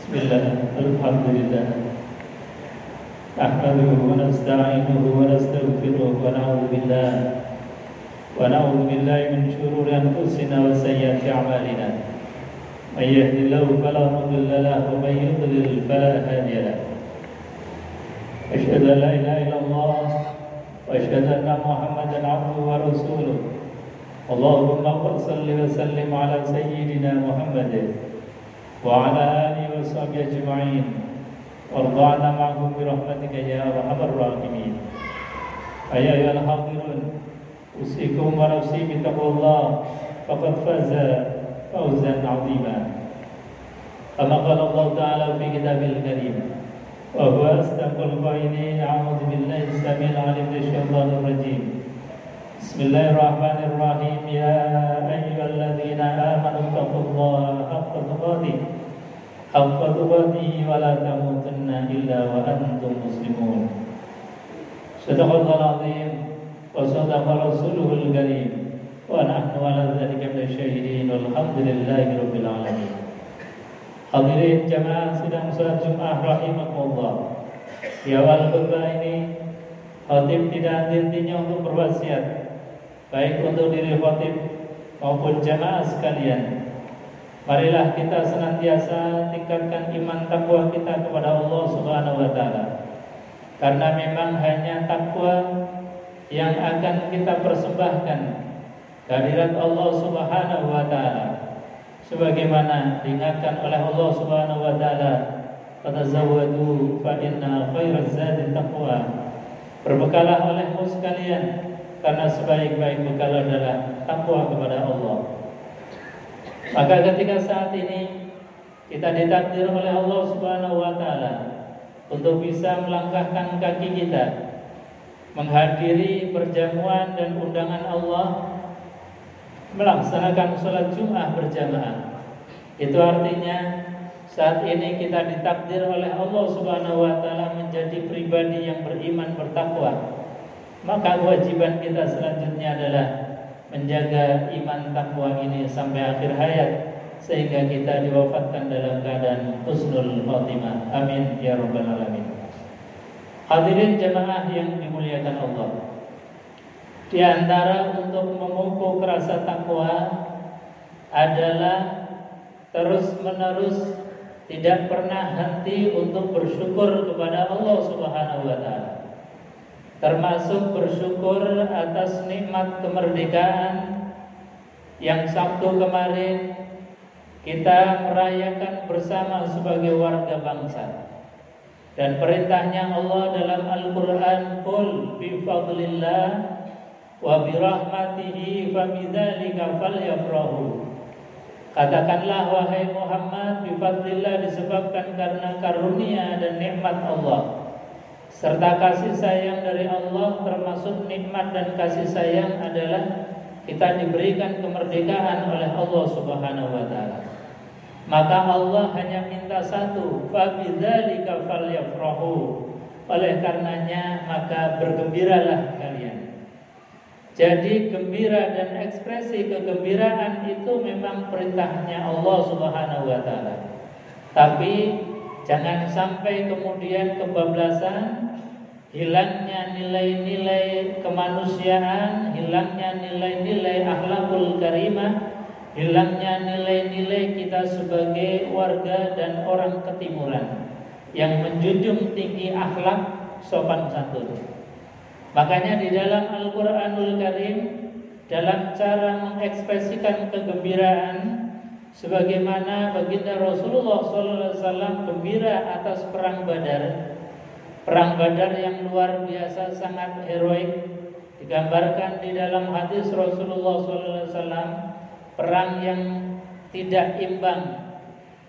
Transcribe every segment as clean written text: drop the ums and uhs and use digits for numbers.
Bismillah, alhamdulillah. Nahmaduhu wa nasta'inuhu wa nastaghfiruh wa na'udzu billahi min shururi anfusina wa sayyiati a'malina. May yahdihillahu fala mudilla lahu wa may yudlil fala hadiya lahu. Asyhadu an la ilaha illallah wa asyhadu anna Muhammadan 'abduhu wa rasuluh. Allahumma shalli wa sallim ala sayyidina Muhammadin wa ala alihi wa sahbihi ajma'in warḍa'na ma'hum bi rahmatika ya arhamar rahimin. Ayyuhal hadirun, usikum wa nafsi bi taqwallah faqad faza fawzan 'azima. Kama qala Allah ta'ala fi kitabil karim wa huwa asdaqul qailin. A'udzu billahi samil 'alim minasyaitonir rajim. Bismillahirrahmanirrahim. Ya ayyuhalladzina amanu taqullaha haqqa tuqatih wa la tamutunna illa wa antum muslimun. Shadaqallahul azim wa shadaqa rasuluhul karim wa nahnu ala dzalika minasyahidin walhamdulillahi rabbil alamin. Hadirin jamaah sidang salat Jumat rahimakumullah. Di awal khutbah ini khatib tidak henti-hentinya untuk berwasiat, baik untuk diri khatib maupun jamaah sekalian. Marilah kita senantiasa tingkatkan iman takwa kita kepada Allah Subhanahu wa taala. Karena memang hanya takwa yang akan kita persembahkan kehadirat Allah Subhanahu wa taala. Sebagaimana diingatkan oleh Allah Subhanahu wa taala, "Fatazawwadu fa inna khairaz zadi taqwa." Berbekalah olehmu sekalian, karena sebaik-baik bekal adalah takwa kepada Allah. Maka ketika saat ini kita ditakdir oleh Allah Subhanahu wa taala untuk bisa melangkahkan kaki kita menghadiri perjamuan dan undangan Allah, melaksanakan sholat Jumat berjamaah. Itu artinya saat ini kita ditakdir oleh Allah Subhanahu wa taala menjadi pribadi yang beriman bertakwa. Maka kewajiban kita selanjutnya adalah menjaga iman takwa ini sampai akhir hayat, sehingga kita diwafatkan dalam keadaan husnul khotimah. Amin ya rabbal alamin. Hadirin jamaah yang dimuliakan Allah, di antara untuk memupuk rasa takwa adalah terus-menerus tidak pernah henti untuk bersyukur kepada Allah Subhanahu wa taala. Termasuk bersyukur atas nikmat kemerdekaan yang Sabtu kemarin kita merayakan bersama sebagai warga bangsa. Dan perintahnya Allah dalam Al-Quran, "Qul bi fadlillah wa bi rahmatihi fa bidzalika falyafrahu." Katakanlah wahai Muhammad, bi fadlillah disebabkan karena karunia dan nikmat Allah serta kasih sayang dari Allah. Termasuk nikmat dan kasih sayang adalah kita diberikan kemerdekaan oleh Allah Subhanahu wa taala. Maka Allah hanya minta satu, fa bidzalika falyafrahu. Oleh karenanya maka bergembiralah kalian. Jadi gembira dan ekspresi kegembiraan itu memang perintahnya Allah Subhanahu wa taala. Tapi jangan sampai kemudian kebablasan, hilangnya nilai-nilai kemanusiaan, hilangnya nilai-nilai akhlakul karimah, hilangnya nilai-nilai kita sebagai warga dan orang ketimuran yang menjunjung tinggi akhlak sopan santun. Makanya di dalam Al-Quranul Karim, dalam cara mengekspresikan kegembiraan, sebagaimana baginda Rasulullah SAW gembira atas perang Badar. Perang Badar yang luar biasa sangat heroik, digambarkan di dalam hadis Rasulullah SAW, perang yang tidak imbang,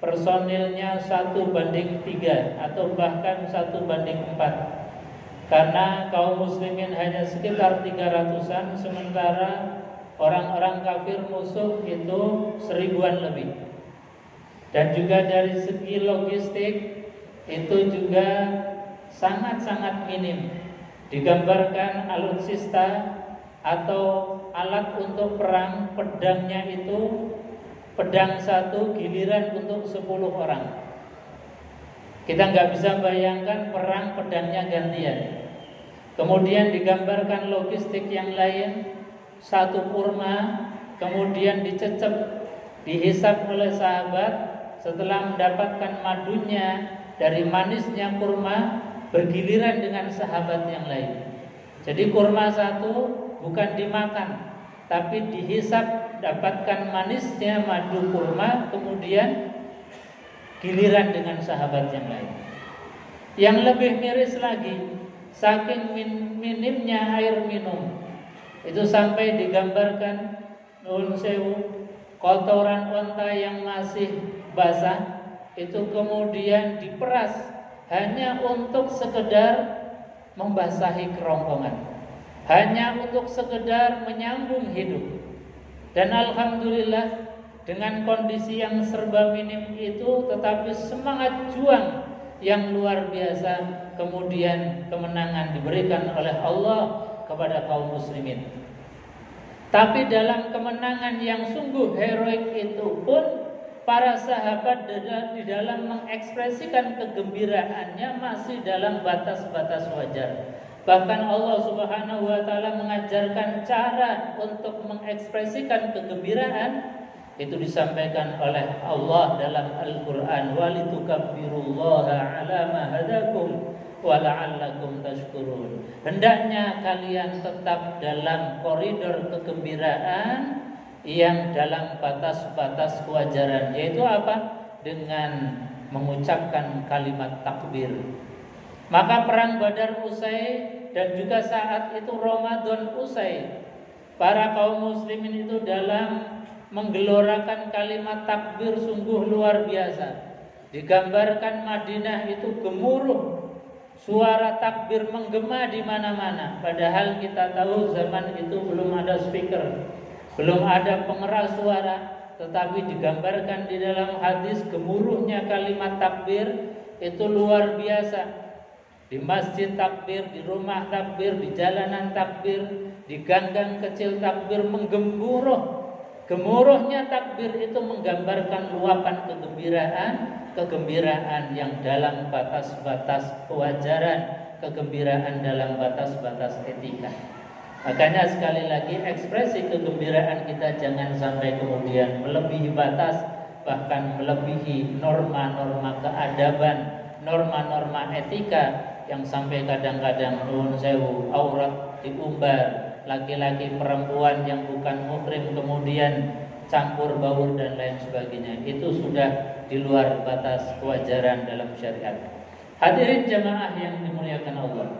personilnya 1:3 atau bahkan 1:4. Karena kaum muslimin hanya sekitar 300-an, sementara orang-orang kafir musuh itu 1000-an lebih. Dan juga dari segi logistik itu juga sangat-sangat minim. Digambarkan alutsista atau alat untuk perang, pedangnya itu pedang satu giliran untuk 10 orang. Kita nggak bisa bayangkan perang pedangnya gantian. Kemudian digambarkan logistik yang lain, satu kurma kemudian dicecep, dihisap oleh sahabat, setelah mendapatkan madunya dari manisnya kurma, bergiliran dengan sahabat yang lain. Jadi kurma satu bukan dimakan, tapi dihisap, dapatkan manisnya madu kurma, kemudian giliran dengan sahabat yang lain. Yang lebih miris lagi, saking minimnya air minum, itu sampai digambarkan nun sewu, kotoran onta yang masih basah itu kemudian diperas hanya untuk sekedar membasahi kerongkongan, hanya untuk sekedar menyambung hidup. Dan alhamdulillah dengan kondisi yang serba minim itu, tetapi semangat juang yang luar biasa, kemudian kemenangan diberikan oleh Allah kepada kaum muslimin. Tapi dalam kemenangan yang sungguh heroik itu pun, para sahabat di dalam mengekspresikan kegembiraannya masih dalam batas-batas wajar. Bahkan Allah Subhanahu wa taala mengajarkan cara untuk mengekspresikan kegembiraan. Itu disampaikan oleh Allah dalam Al-Quran, walitukabbirullaha ala ma hadakum wa la'allakum tashkurun. Hendaknya kalian tetap dalam koridor kegembiraan yang dalam batas-batas kewajaran, yaitu apa? Dengan mengucapkan kalimat takbir. Maka perang Badar usai dan juga saat itu Ramadan usai, para kaum muslimin itu dalam menggelorakan kalimat takbir sungguh luar biasa. Digambarkan Madinah itu gemuruh, suara takbir menggema di mana-mana. Padahal kita tahu zaman itu belum ada speaker, belum ada pengeras suara, tetapi digambarkan di dalam hadis gemuruhnya kalimat takbir itu luar biasa. Di masjid takbir, di rumah takbir, di jalanan takbir, di gang-gang kecil takbir menggemuruh. Gemuruhnya takbir itu menggambarkan luapan kegembiraan yang dalam batas-batas kewajaran, kegembiraan dalam batas-batas etika. Makanya sekali lagi ekspresi kegembiraan kita jangan sampai kemudian melebihi batas, bahkan melebihi norma-norma keadaban, norma-norma etika yang sampai kadang-kadang nuwun sewu aurat diumbar. Laki-laki perempuan yang bukan muhrim kemudian campur baur dan lain sebagainya, itu sudah di luar batas kewajaran dalam syariat. Hadirin jamaah yang dimuliakan Allah,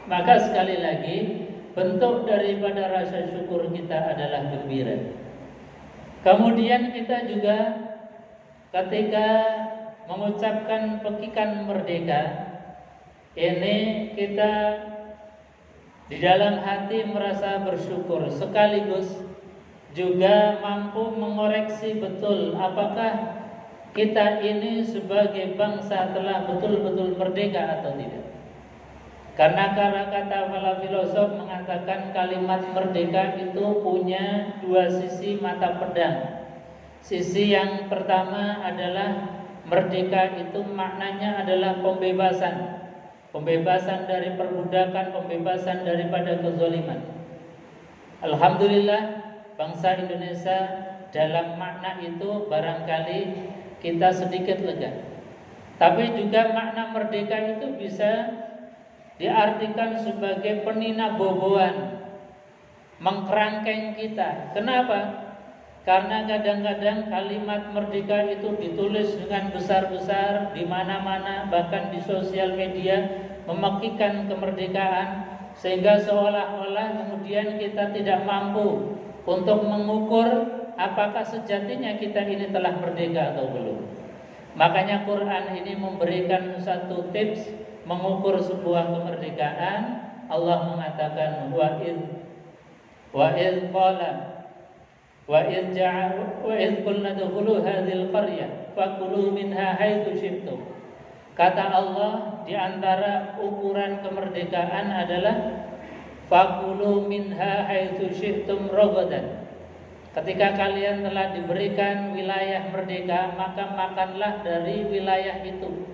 maka sekali lagi bentuk daripada rasa syukur kita adalah gembira. Kemudian kita juga ketika mengucapkan pekikan merdeka ini, kita di dalam hati merasa bersyukur, sekaligus juga mampu mengoreksi betul apakah kita ini sebagai bangsa telah betul-betul merdeka atau tidak. Karena kata para filosof mengatakan kalimat merdeka itu punya dua sisi mata pedang. Sisi yang pertama adalah merdeka itu maknanya adalah pembebasan. Pembebasan dari perbudakan, pembebasan daripada kezaliman. Alhamdulillah bangsa Indonesia dalam makna itu barangkali kita sedikit lega. Tapi juga makna merdeka itu bisa diartikan sebagai peninaboboan, mengkerangkeng kita. Kenapa? Karena kadang-kadang kalimat merdeka itu ditulis dengan besar-besar di mana-mana, bahkan di sosial media memakikan kemerdekaan, sehingga seolah-olah kemudian kita tidak mampu untuk mengukur apakah sejatinya kita ini telah merdeka atau belum. Makanya Quran ini memberikan satu tips mengukur sebuah kemerdekaan. Allah mengatakan wa id qala wa id qulna dkhulu hadhil qaryah fakulu minha haitsu syi'tum. Kata Allah, di antara ukuran kemerdekaan adalah fakulu minha haitsu syi'tum ragadan. Ketika kalian telah diberikan wilayah merdeka, maka makanlah dari wilayah itu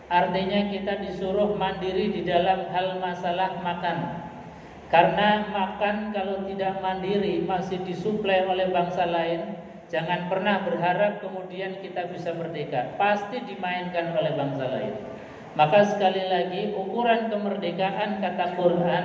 artinya kita disuruh mandiri di dalam hal masalah makan. Karena makan kalau tidak mandiri masih disuplai oleh bangsa lain, jangan pernah berharap kemudian kita bisa merdeka. Pasti dimainkan oleh bangsa lain. Maka sekali lagi ukuran kemerdekaan kata Quran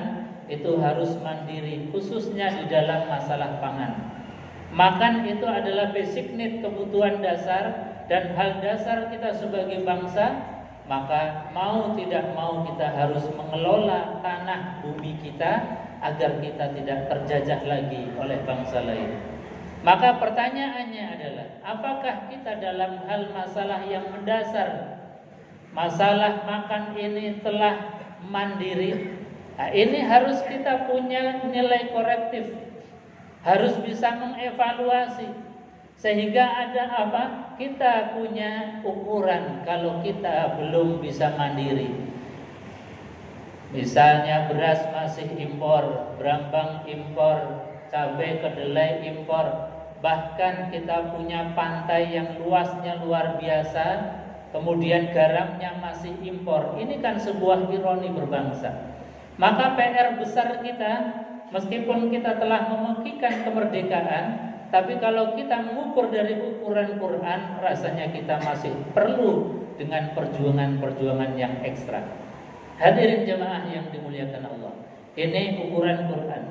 itu harus mandiri, khususnya di dalam masalah pangan. Makan itu adalah basic need, kebutuhan dasar dan hal dasar kita sebagai bangsa. Maka mau tidak mau kita harus mengelola tanah bumi kita agar kita tidak terjajah lagi oleh bangsa lain. Maka pertanyaannya adalah, apakah kita dalam hal masalah yang mendasar, masalah makan ini telah mandiri? Nah, ini harus kita punya nilai korektif, harus bisa mengevaluasi. Sehingga ada apa? Kita punya ukuran kalau kita belum bisa mandiri. Misalnya beras masih impor, brambang impor, cabai kedelai impor, bahkan kita punya pantai yang luasnya luar biasa, kemudian garamnya masih impor. Ini kan sebuah ironi berbangsa. Maka PR besar kita, meskipun kita telah memekikkan kemerdekaan, tapi kalau kita mengukur dari ukuran Quran, rasanya kita masih perlu dengan perjuangan-perjuangan yang ekstra. Hadirin jemaah yang dimuliakan Allah, ini ukuran Quran.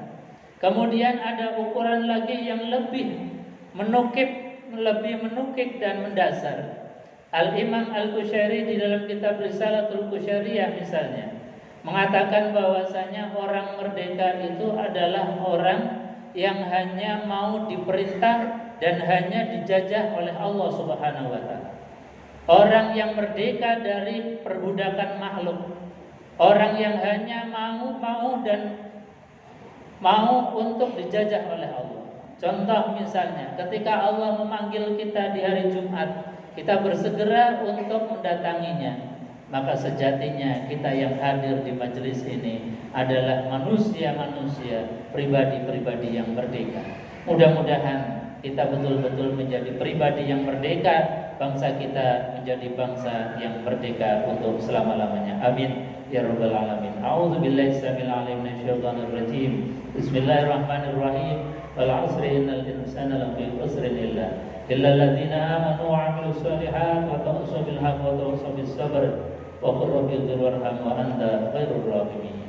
Kemudian ada ukuran lagi yang lebih menukik dan mendasar. Al-Imam Al-Qushairi di dalam kitab Risalatul Qushairiyah misalnya mengatakan bahwasanya orang merdeka itu adalah orang yang hanya mau diperintah dan hanya dijajah oleh Allah Subhanahu wa taala. Orang yang merdeka dari perbudakan makhluk. Orang yang hanya mau untuk dijajah oleh Allah. Contoh misalnya, ketika Allah memanggil kita di hari Jumat, kita bersegera untuk mendatanginya. Maka sejatinya kita yang hadir di majelis ini adalah manusia-manusia, pribadi-pribadi yang merdeka. Mudah-mudahan kita betul-betul menjadi pribadi yang merdeka, bangsa kita menjadi bangsa yang merdeka untuk selama-lamanya. Amin ya rabbal alamin. A'udzubillahi samil alim minasyaitonir rajim. Bismillahirrahmanirrahim. Wal 'asri innal insana lafi khusrin illa alladziina aamanu wa 'amilus shalihaati wa tawassaw bil haqqi wa tawassaw bis sabr. Wa qur rabbi ighfir warham wa anta khairur rahimin.